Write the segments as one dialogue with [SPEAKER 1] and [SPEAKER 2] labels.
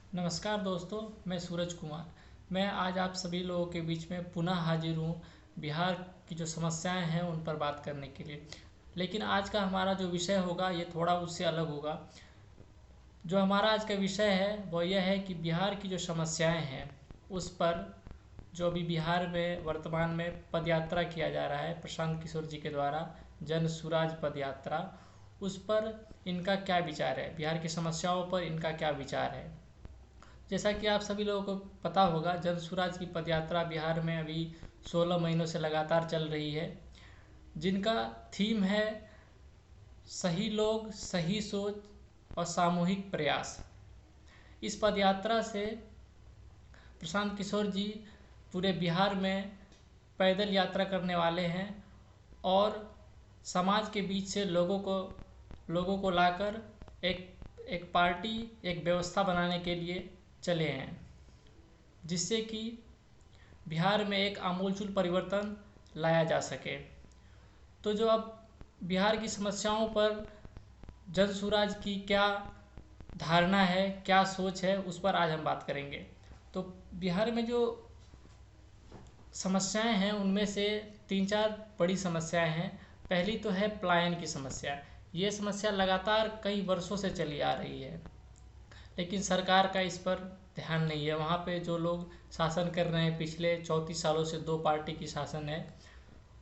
[SPEAKER 1] नमस्कार दोस्तों, मैं सूरज कुमार। मैं आज आप सभी लोगों के बीच में पुनः हाजिर हूँ बिहार की जो समस्याएं हैं उन पर बात करने के लिए। लेकिन आज का हमारा जो विषय होगा ये थोड़ा उससे अलग होगा। जो हमारा आज का विषय है वो यह है कि बिहार की जो समस्याएं हैं उस पर जो अभी बिहार में वर्तमान में पदयात्रा किया जा रहा है प्रशांत किशोर जी के द्वारा, जन सुराज पद यात्रा, उस पर इनका क्या विचार है, बिहार की समस्याओं पर इनका क्या विचार है। जैसा कि आप सभी लोगों को पता होगा, जन स्वराज की पदयात्रा बिहार में अभी 16 महीनों से लगातार चल रही है, जिनका थीम है सही लोग, सही सोच और सामूहिक प्रयास। इस पदयात्रा से प्रशांत किशोर जी पूरे बिहार में पैदल यात्रा करने वाले हैं और समाज के बीच से लोगों को लाकर एक एक पार्टी, एक व्यवस्था बनाने के लिए चले हैं, जिससे कि बिहार में एक आमूलचूल परिवर्तन लाया जा सके। तो जो अब बिहार की समस्याओं पर जन सुराज की क्या धारणा है, क्या सोच है, उस पर आज हम बात करेंगे। तो बिहार में जो समस्याएं हैं उनमें से तीन चार बड़ी समस्याएं हैं। पहली तो है पलायन की समस्या। ये समस्या लगातार कई वर्षों से चली आ रही है, लेकिन सरकार का इस पर ध्यान नहीं है। वहाँ पे जो लोग शासन कर रहे हैं, पिछले 34 सालों से दो पार्टी की शासन है,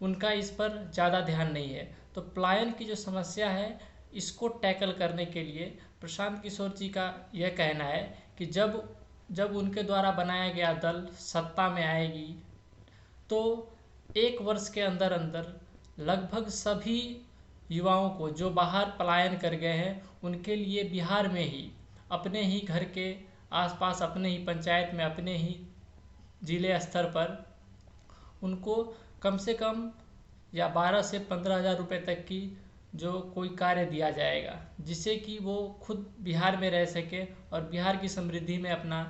[SPEAKER 1] उनका इस पर ज़्यादा ध्यान नहीं है। तो पलायन की जो समस्या है, इसको टैकल करने के लिए प्रशांत किशोर जी का यह कहना है कि जब जब उनके द्वारा बनाया गया दल सत्ता में आएगी तो 1 वर्ष के अंदर अंदर लगभग सभी युवाओं को जो बाहर पलायन कर गए हैं उनके लिए बिहार में ही, अपने ही घर के आसपास, अपने ही पंचायत में, अपने ही जिले स्तर पर उनको कम से कम या 12 से 15 हज़ार रुपये तक की जो कोई कार्य दिया जाएगा, जिससे कि वो खुद बिहार में रह सकें और बिहार की समृद्धि में अपना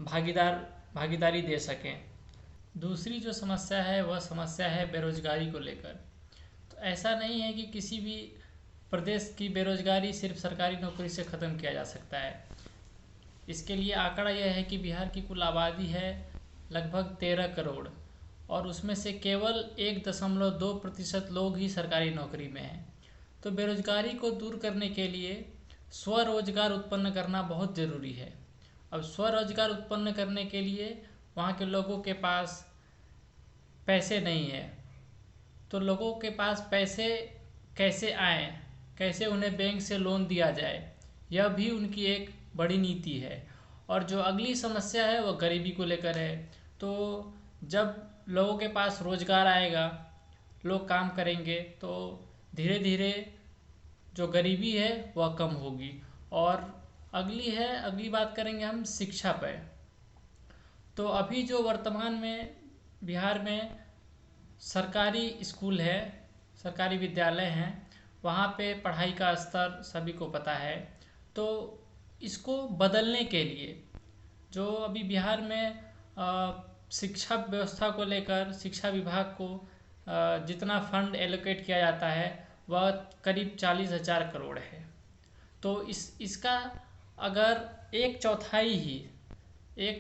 [SPEAKER 1] भागीदारी दे सकें। दूसरी जो समस्या है वह समस्या है बेरोजगारी को लेकर। तो ऐसा नहीं है कि किसी भी प्रदेश की बेरोजगारी सिर्फ सरकारी नौकरी से ख़त्म किया जा सकता है। इसके लिए आंकड़ा यह है कि बिहार की कुल आबादी है लगभग 13 करोड़, और उसमें से केवल 1.2% लोग ही सरकारी नौकरी में हैं। तो बेरोजगारी को दूर करने के लिए स्वरोजगार उत्पन्न करना बहुत ज़रूरी है। अब स्वरोजगार उत्पन्न करने के लिए वहाँ के लोगों के पास पैसे नहीं है, तो लोगों के पास पैसे कैसे आएँ, कैसे उन्हें बैंक से लोन दिया जाए, यह भी उनकी एक बड़ी नीति है। और जो अगली समस्या है वह गरीबी को लेकर है। तो जब लोगों के पास रोजगार आएगा, लोग काम करेंगे, तो धीरे धीरे जो गरीबी है वह कम होगी। और अगली बात करेंगे हम शिक्षा पर। तो अभी जो वर्तमान में बिहार में सरकारी स्कूल है, सरकारी विद्यालय हैं, वहाँ पे पढ़ाई का स्तर सभी को पता है। तो इसको बदलने के लिए जो अभी बिहार में शिक्षा व्यवस्था को लेकर शिक्षा विभाग को जितना फंड एलोकेट किया जाता है वह करीब 40,000 करोड़ है। तो इसका अगर एक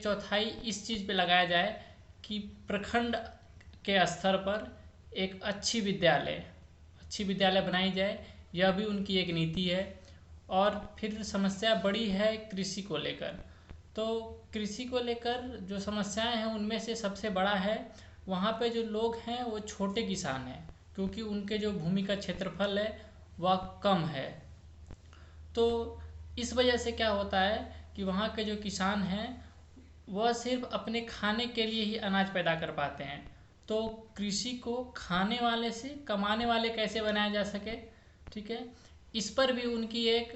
[SPEAKER 1] चौथाई इस चीज़ पे लगाया जाए कि प्रखंड के स्तर पर एक अच्छी विद्यालय बनाई जाए, यह भी उनकी एक नीति है। और फिर समस्या बड़ी है कृषि को लेकर। तो कृषि को लेकर जो समस्याएं हैं उनमें से सबसे बड़ा है, वहाँ पे जो लोग हैं वो छोटे किसान हैं, क्योंकि उनके जो भूमि का क्षेत्रफल है वह कम है। तो इस वजह से क्या होता है कि वहाँ के जो किसान हैं वह सिर्फ अपने खाने के लिए ही अनाज पैदा कर पाते हैं। तो कृषि को खाने वाले से कमाने वाले कैसे बनाया जा सके, ठीक है, इस पर भी उनकी एक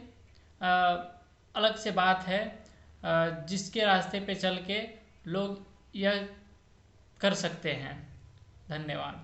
[SPEAKER 1] अलग से बात है, जिसके रास्ते पे चल के लोग यह कर सकते हैं। धन्यवाद।